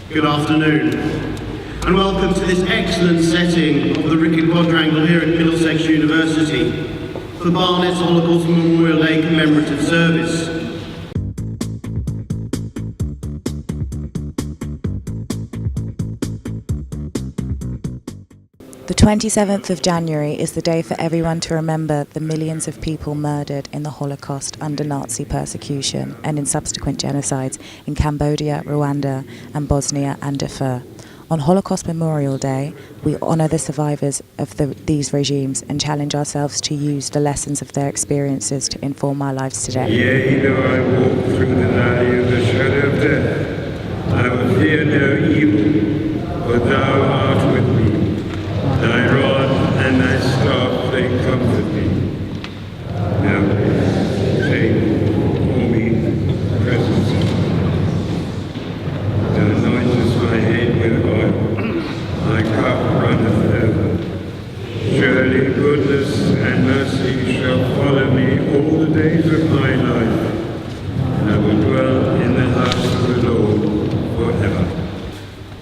Good afternoon, and welcome to this excellent setting of the Rickett Quadrangle here at Middlesex University for Barnet's Holocaust Memorial Day commemorative service. The 27th of January is the day for everyone to remember the millions of people murdered in the Holocaust under Nazi persecution and in subsequent genocides in Cambodia, Rwanda and Bosnia and Darfur. On Holocaust Memorial Day, we honour the survivors of these regimes and challenge ourselves to use the lessons of their experiences to inform our lives today. Yea, though I walk through the valley of the shadow of death, I will fear no evil, for thou art with me. Thy rod and thy staff, they comfort me. Now, take for me presence. Thou anointest my head with oil, my cup runneth over. Surely goodness and mercy shall follow me all the days of my life, and I will dwell in the house of the Lord forever.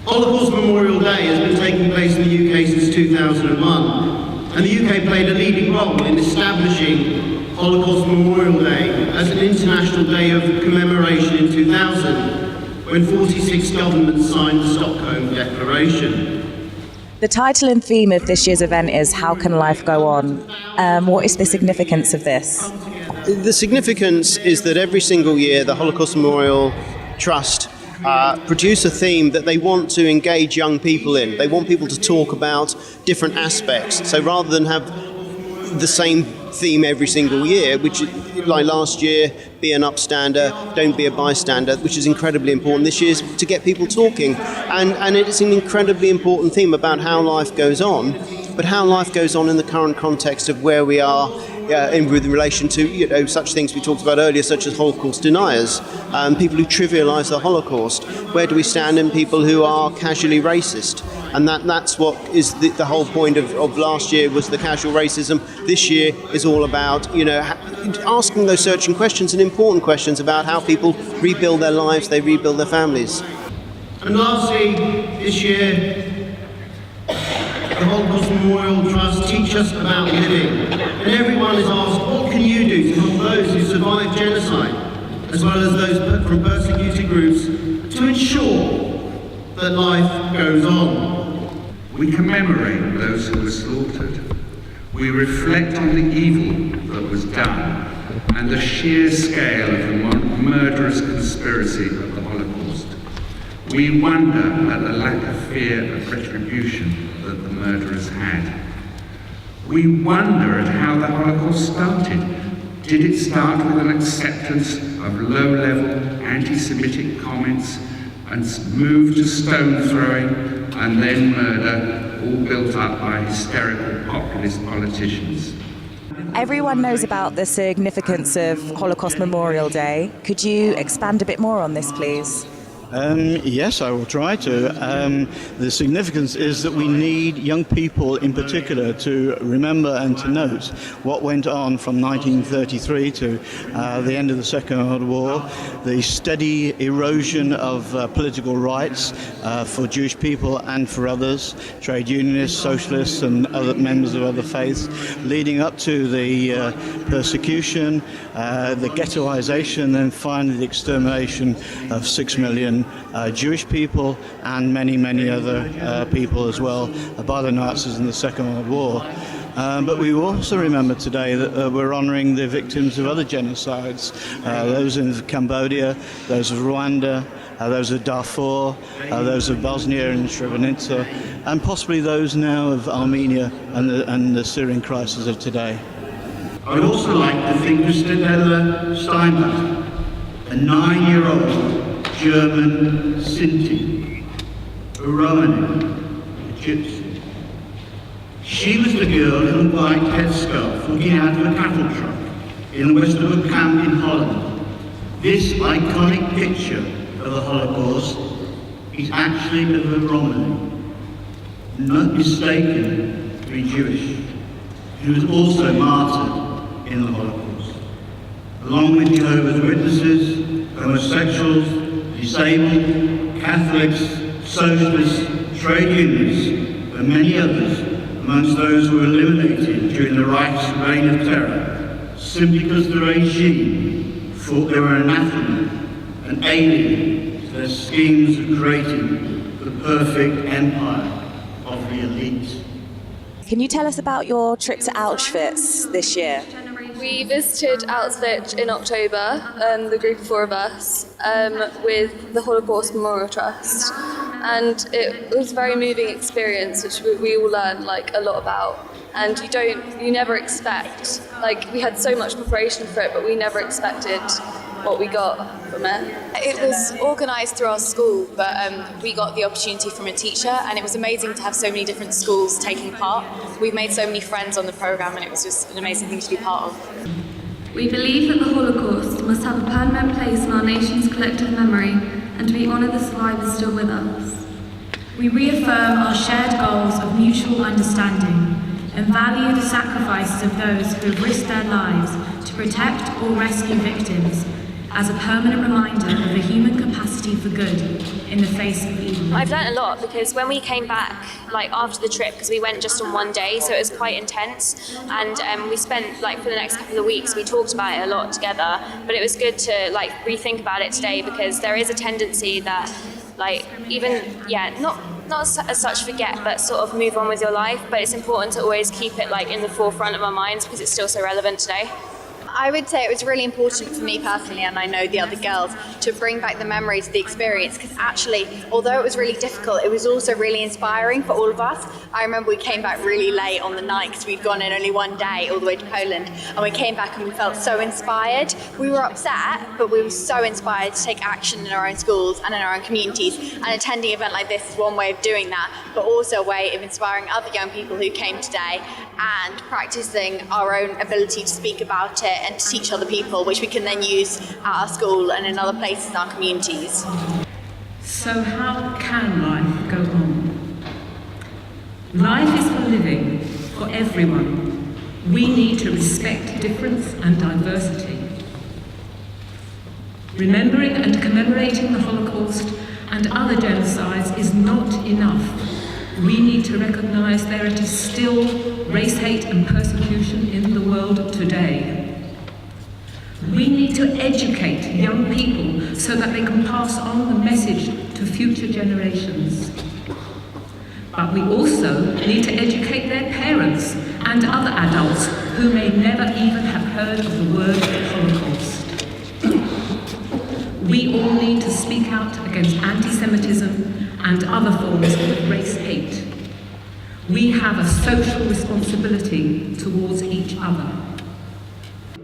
Holocaust Memorial Day has been taking place in the UK since 2001, and the UK played a leading role in establishing Holocaust Memorial Day as an international day of commemoration in 2000, when 46 governments signed the Stockholm Declaration. The title and theme of this year's event is How Can Life Go On? What is the significance of this? The significance is that every single year the Holocaust Memorial Trust produce a theme that they want to engage young people in. They want people to talk about different aspects. So rather than have the same theme every single year, which like last year, be an upstander, don't be a bystander, which is incredibly important. This year's to get people talking. And it's an incredibly important theme about how life goes on, but how life goes on in the current context of where we are with relation to such things we talked about earlier, such as Holocaust deniers, people who trivialise the Holocaust. Where do we stand in people who are casually racist? And that's what is the whole point of last year was the casual racism. This year is all about asking those searching questions and important questions about how people rebuild their lives, they rebuild their families. And lastly, this year, the Holocaust Memorial Trust teach us about living. And everyone is asked, what can you do to help those who survived genocide, as well as those from persecuted groups, to ensure that life goes on? We commemorate those who were slaughtered. We reflect on the evil that was done and the sheer scale of the murderous conspiracy of the Holocaust. We wonder at the lack of fear of retribution that the murderers had. We wonder at how the Holocaust started. Did it start with an acceptance of low-level anti-Semitic comments and move to stone throwing and then murder, all built up by hysterical populist politicians? Everyone knows about the significance of Holocaust Memorial Day. Could you expand a bit more on this, please? Yes, I will try to. The significance is that we need young people in particular to remember and to note what went on from 1933 to the end of the Second World War, the steady erosion of political rights for Jewish people and for others, trade unionists, socialists and other members of other faiths, leading up to the persecution, the ghettoization and finally the extermination of 6 million Jewish people and many other people as well by the Nazis in the Second World War. But we also remember today that we're honouring the victims of other genocides, those in Cambodia, those of Rwanda, those of Darfur, those of Bosnia and Srebrenica, and possibly those now of Armenia and the Syrian crisis of today. I'd also like to think of Stella Steinbach, a 9-year-old German Sinti, a Romani, a Gypsy. She was the girl in the white headscarf looking out of a cattle truck in the Westerbork camp in Holland. This iconic picture of the Holocaust is actually of a Romani, not mistaken to be Jewish, who was also martyred in the Holocaust, along with Jehovah's Witnesses, homosexuals, disabled, Catholics, Socialists, trade unionists, and many others amongst those who were eliminated during the Reich's reign of terror, simply because the regime thought they were anathema and alien to their schemes of creating the perfect empire of the elite. Can you tell us about your trip to Auschwitz this year? We visited Auschwitz in October, the group of 4 of us, with the Holocaust Memorial Trust, and it was a very moving experience, which we all learned a lot about. And you never expect, we had so much preparation for it, but we never expected what we got from it. It was organised through our school, but we got the opportunity from a teacher, and it was amazing to have so many different schools taking part. We've made so many friends on the programme, and it was just an amazing thing to be part of. We believe that the Holocaust must have a permanent place in our nation's collective memory, and we honour the survivors still with us. We reaffirm our shared goals of mutual understanding and value the sacrifices of those who have risked their lives to protect or rescue victims, as a permanent reminder of the human capacity for good in the face of evil. I've learnt a lot because when we came back, after the trip, because we went just on one day, so it was quite intense, and we spent, for the next couple of weeks, we talked about it a lot together, but it was good to, rethink about it today, because there is a tendency that, not as such forget, but sort of move on with your life, but it's important to always keep it, in the forefront of our minds, because it's still so relevant today. I would say it was really important for me personally, and I know the other girls, to bring back the memories of the experience, because actually, although it was really difficult, it was also really inspiring for all of us. I remember we came back really late on the night because we'd gone in only one day all the way to Poland, and we came back and we felt so inspired. We were upset, but we were so inspired to take action in our own schools and in our own communities, and attending an event like this is one way of doing that, but also a way of inspiring other young people who came today and practicing our own ability to speak about it and to teach other people, which we can then use at our school and in other places in our communities. So how can life go on? Life is for living, for everyone. We need to respect difference and diversity. Remembering and commemorating the Holocaust and other genocides is not enough. We need to recognise there is still race hate and persecution in the world today. We need to educate young people so that they can pass on the message to future generations. But we also need to educate their parents and other adults who may never even have heard of the word Holocaust. We all need to speak out against anti-Semitism and other forms of race hate. We have a social responsibility towards each other.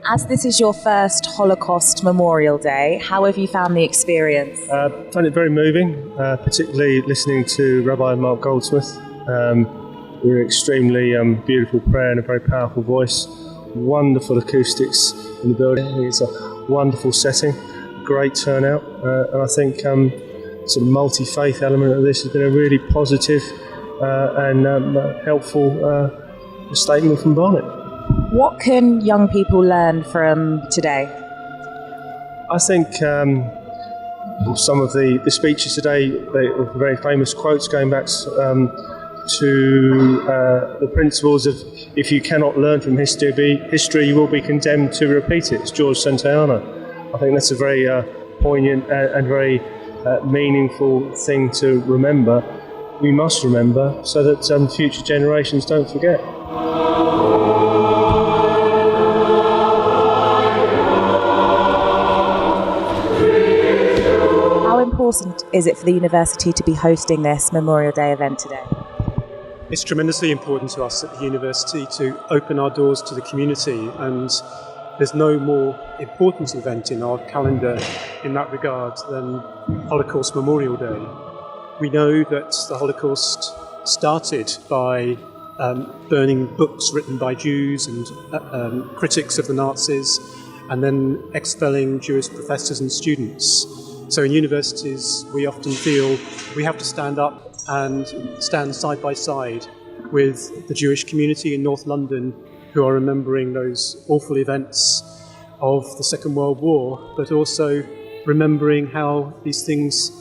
As this is your first Holocaust Memorial Day, how have you found the experience? I found it very moving, particularly listening to Rabbi Mark Goldsmith. An extremely beautiful prayer and a very powerful voice. Wonderful acoustics in the building. It's a wonderful setting, great turnout, and I think sort of multi-faith element of this has been a really positive and helpful statement from Barnet. What can young people learn from today? I think some of the speeches today, they were very famous quotes going back to the principles of if you cannot learn from history, you will be condemned to repeat it. It's George Santayana. I think that's a very poignant and very meaningful thing to remember. We must remember so that future generations don't forget. How important is it for the university to be hosting this Memorial Day event today? It's tremendously important to us at the university to open our doors to the community, and there's no more important event in our calendar in that regard than Holocaust Memorial Day. We know that the Holocaust started by burning books written by Jews and critics of the Nazis, and then expelling Jewish professors and students. So in universities, we often feel we have to stand up and stand side by side with the Jewish community in North London who are remembering those awful events of the Second World War, but also remembering how these things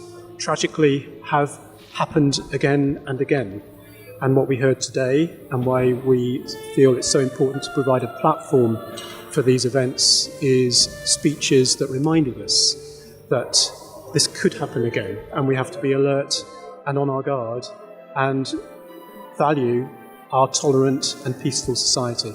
tragically have happened again and again. And what we heard today, and why we feel it's so important to provide a platform for these events, is speeches that reminded us that this could happen again, and we have to be alert and on our guard and value our tolerant and peaceful society.